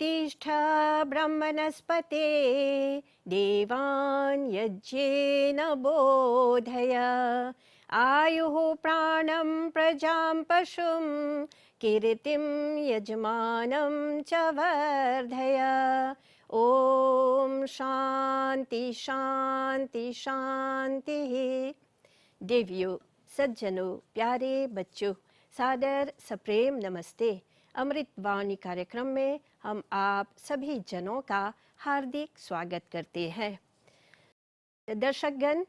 उत्तिष्ठ ब्रह्मणस्पते देवान् यज्ञेन बोधय आयुः प्राणं प्रजां पशुं कीर्तिं यजमानं च वर्धय। ओम शांति शांति शांति। देवियों, सज्जनों, प्यारे बच्चों, सादर सप्रेम नमस्ते। अमृत वाणी कार्यक्रम में हम आप सभी जनों का हार्दिक स्वागत करते हैं। दर्शकगण,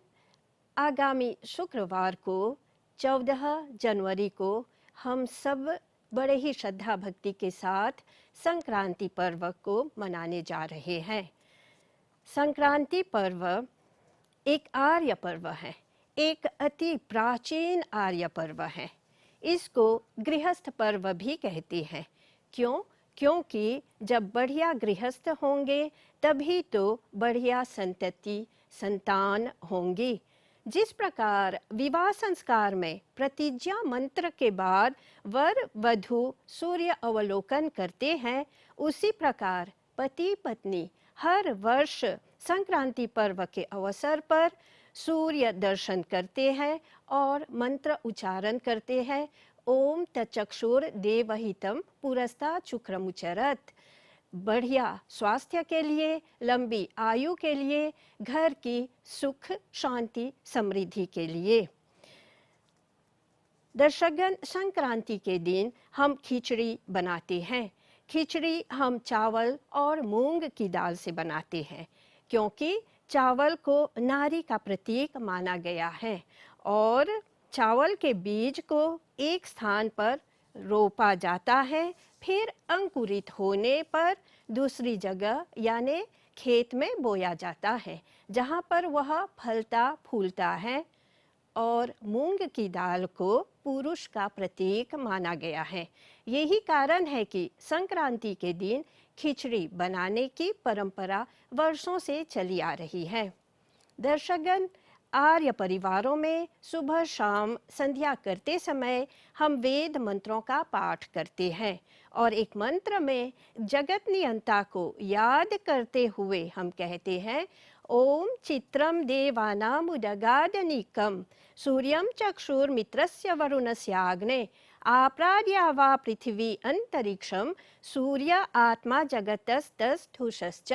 आगामी शुक्रवार को 14 जनवरी को हम सब बड़े ही श्रद्धा भक्ति के साथ संक्रांति पर्व को मनाने जा रहे हैं। संक्रांति पर्व एक आर्य पर्व है, एक अति प्राचीन आर्य पर्व है। इसको गृहस्थ पर्व भी कहते हैं। क्यों? क्योंकि जब बढ़िया गृहस्थ होंगे तभी तो बढ़िया संतति संतान होंगी। जिस प्रकार विवाह संस्कार में प्रतिज्ञा मंत्र के बाद वर वधू सूर्य अवलोकन करते हैं, उसी प्रकार पति पत्नी हर वर्ष संक्रांति पर्व के अवसर पर सूर्य दर्शन करते हैं और मंत्र उच्चारण करते हैं। ओम तचक्षुर देवहितम पुरस्तात् शुक्रमुचरत। बढ़िया स्वास्थ्य के लिए, लंबी आयु के लिए, घर की सुख शांति समृद्धि के लिए। दर्शकगण, संक्रांति के दिन हम खिचड़ी बनाते हैं। खिचड़ी हम चावल और मूंग की दाल से बनाते हैं, क्योंकि चावल को नारी का प्रतीक माना गया है और चावल के बीज को एक स्थान पर रोपा जाता है, फिर अंकुरित होने पर दूसरी जगह यानी खेत में बोया जाता है, जहाँ पर वह फलता फूलता है। और मूंग की दाल को पुरुष का प्रतीक माना गया है। यही कारण है कि संक्रांति के दिन खिचड़ी बनाने की परंपरा वर्षों से चली आ रही है। दर्शकगण, आर्य परिवारों में सुबह शाम संध्या करते समय हम वेद मंत्रों का पाठ करते हैं और एक मंत्र में जगत नियंता को याद करते हुए हम कहते हैं, ओम चित्रम देवानामुदगादनिकम सूर्यम चक्षुर्मित्रस्य वरुणस्याग्ने आप्राद्या वा पृथ्वी अंतरिक्षम सूर्य आत्मा जगतस्तस्थुषश्च।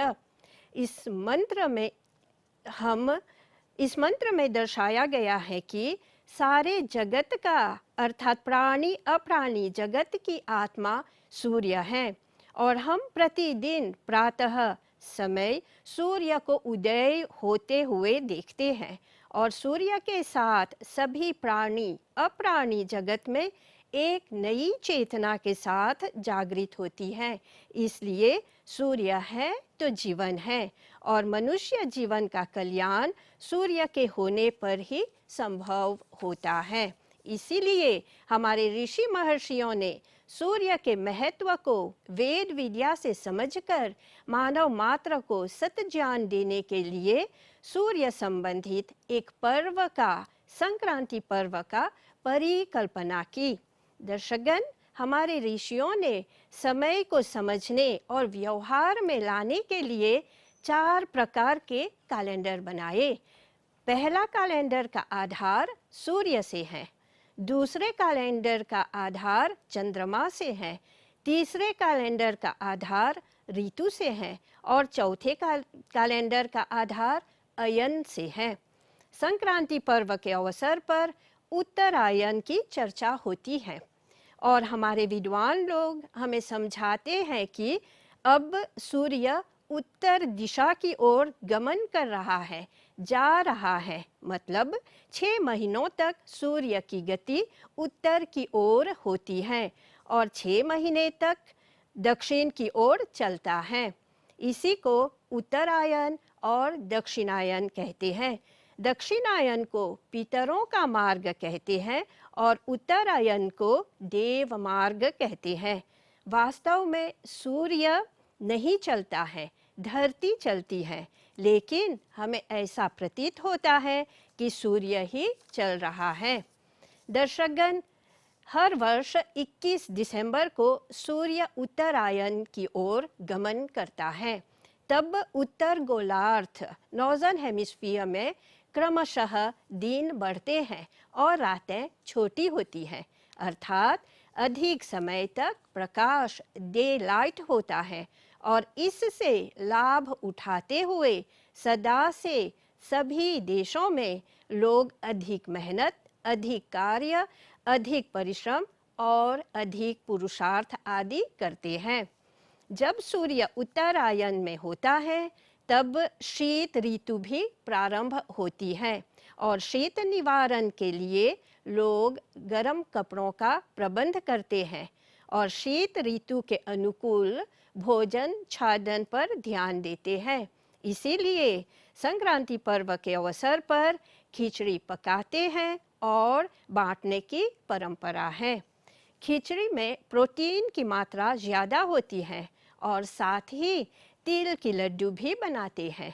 इस मंत्र में दर्शाया गया है कि सारे जगत का अर्थात प्राणी अप्राणी जगत की आत्मा सूर्य है और हम प्रतिदिन प्रातः समय सूर्य को उदय होते हुए देखते हैं और सूर्य के साथ सभी प्राणी अप्राणी जगत में एक नई चेतना के साथ जागृत होती है। इसलिए सूर्य है तो जीवन है और मनुष्य जीवन का कल्याण सूर्य के होने पर ही संभव होता है। इसीलिए हमारे ऋषि महर्षियों ने सूर्य के महत्व को वेद विद्या से समझकर मानव मात्र को सत ज्ञान देने के लिए सूर्य संबंधित एक पर्व का, संक्रांति पर्व का परिकल्पना की। दर्शकगण, हमारे ऋषियों ने समय को समझने और व्यवहार में लाने के लिए 4 प्रकार के कैलेंडर बनाए। पहला कैलेंडर का आधार सूर्य से है, दूसरे कैलेंडर का आधार चंद्रमा से है, तीसरे कैलेंडर का आधार ऋतु से है और चौथे कैलेंडर का आधार अयन से है। संक्रांति पर्व के अवसर पर उत्तरायण की चर्चा होती है और हमारे विद्वान लोग हमें समझाते हैं कि अब सूर्य उत्तर दिशा की ओर गमन कर रहा है, जा रहा है। मतलब 6 महीनों तक सूर्य की गति उत्तर की ओर होती है और 6 महीने तक दक्षिण की ओर चलता है। इसी को उत्तरायण और दक्षिणायन कहते हैं। दक्षिणायन को पितरों का मार्ग कहते हैं और उत्तरायण को देव मार्ग कहते हैं। वास्तव में सूर्य नहीं चलता है, धरती चलती है, लेकिन हमें ऐसा प्रतीत होता है कि सूर्य ही चल रहा है। दर्शकगण, हर वर्ष 21 दिसंबर को सूर्य उत्तरायण की ओर गमन करता है। तब उत्तर गोलार्ध नॉर्दर्न हेमिस्फीयर में क्रमशः दिन बढ़ते हैं और रातें छोटी होती हैं, अर्थात अधिक समय तक प्रकाश डे लाइट होता है और इससे लाभ उठाते हुए सदा से सभी देशों में लोग अधिक मेहनत, अधिक कार्य, अधिक परिश्रम और अधिक पुरुषार्थ आदि करते हैं। जब सूर्य उत्तरायण में होता है तब शीत ऋतु भी प्रारंभ होती है और शीत निवारण के लिए लोग गर्म कपड़ों का प्रबंध करते हैं और शीत ऋतु के अनुकूल भोजन छादन पर ध्यान देते हैं। इसीलिए संक्रांति पर्व के अवसर पर खिचड़ी पकाते हैं और बांटने की परंपरा है। खिचड़ी में प्रोटीन की मात्रा ज़्यादा होती है और साथ ही तिल की लड्डू भी बनाते हैं।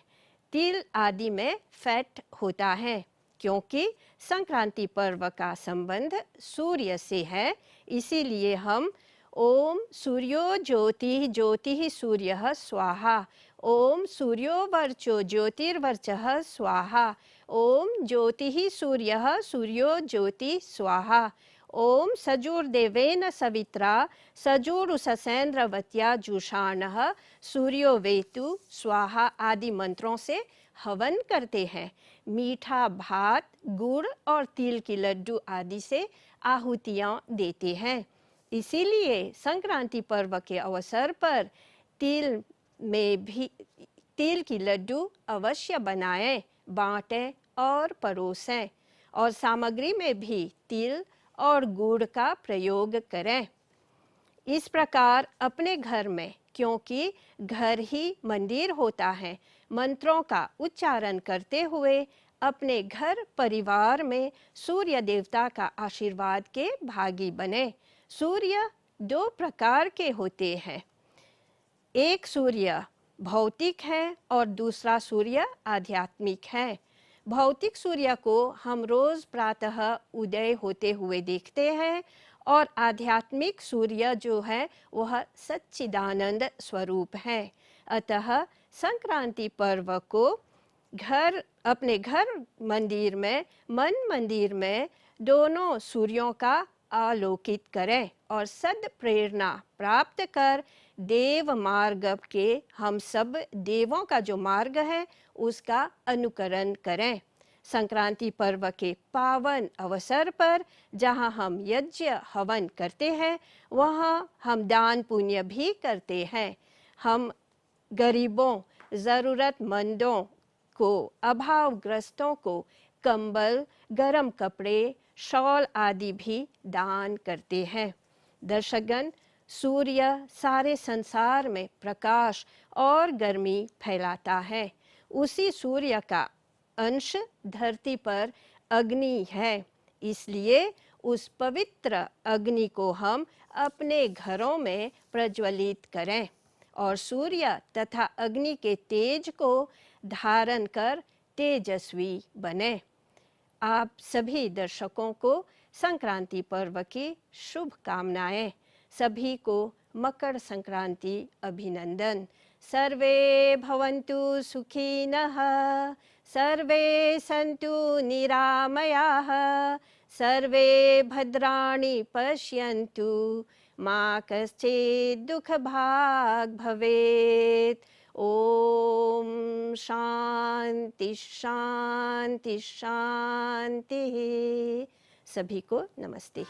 तिल आदि में फैट होता है। क्योंकि संक्रांति पर्व का संबंध सूर्य से है, इसीलिए हम ओम सूर्यो ज्योति ज्योति सूर्यः स्वाहा, ओम सूर्यो वर्चो ज्योतिर्वर्चः स्वाहा, ओम ज्योतिः सूर्यः सूर्यो ज्योति स्वाहा, ओम सजुर्देवेन सवित्रा सजुरुससेन्द्रवत्या जुषाणः सूर्यो वेतु स्वाहा आदि मंत्रों से हवन करते हैं। मीठा भात, गुड़ और तिल की लड्डू आदि से आहुतियाँ देते हैं। इसीलिए संक्रांति पर्व के अवसर पर तिल की लड्डू अवश्य बनाएं, बांटें और परोसें और सामग्री में भी तिल और गुड़ का प्रयोग करें। इस प्रकार अपने घर में, क्योंकि घर ही मंदिर होता है, मंत्रों का उच्चारण करते हुए अपने घर परिवार में सूर्य देवता का आशीर्वाद के भागी बने। सूर्य दो प्रकार के होते हैं, एक सूर्य भौतिक है और दूसरा सूर्य आध्यात्मिक है। भौतिक सूर्य को हम रोज प्रातः उदय होते हुए देखते हैं और आध्यात्मिक सूर्य जो है वह सच्चिदानंद स्वरूप है। अतः संक्रांति पर्व को अपने घर मंदिर में, मन मंदिर में दोनों सूर्यों का आलोकित करें और सद प्रेरणा प्राप्त कर देव मार्ग के, हम सब देवों का जो मार्ग है उसका अनुकरण करें। संक्रांति पर्व के पावन अवसर पर जहाँ हम यज्ञ हवन करते हैं वहाँ हम दान पुण्य भी करते हैं। हम गरीबों, ज़रूरतमंदों को, अभावग्रस्तों को कंबल, गरम कपड़े, शॉल आदि भी दान करते हैं। दर्शकगण, सूर्य सारे संसार में प्रकाश और गर्मी फैलाता है। उसी सूर्य का अंश धरती पर अग्नि है, इसलिए उस पवित्र अग्नि को हम अपने घरों में प्रज्वलित करें और सूर्य तथा अग्नि के तेज को धारण कर तेजस्वी बने। आप सभी दर्शकों को संक्रांति पर्व की शुभकामनाएं। सभी को मकर संक्रांति अभिनंदन। सर्वे भवन्तु सुखिनः, सर्वे सन्तु निरामयाः, सर्वे भद्राणि पश्यन्तु, मा कश्चित् दुःखभाग् भवेत्। ओम शांति शांति शांति। सभी को नमस्ते।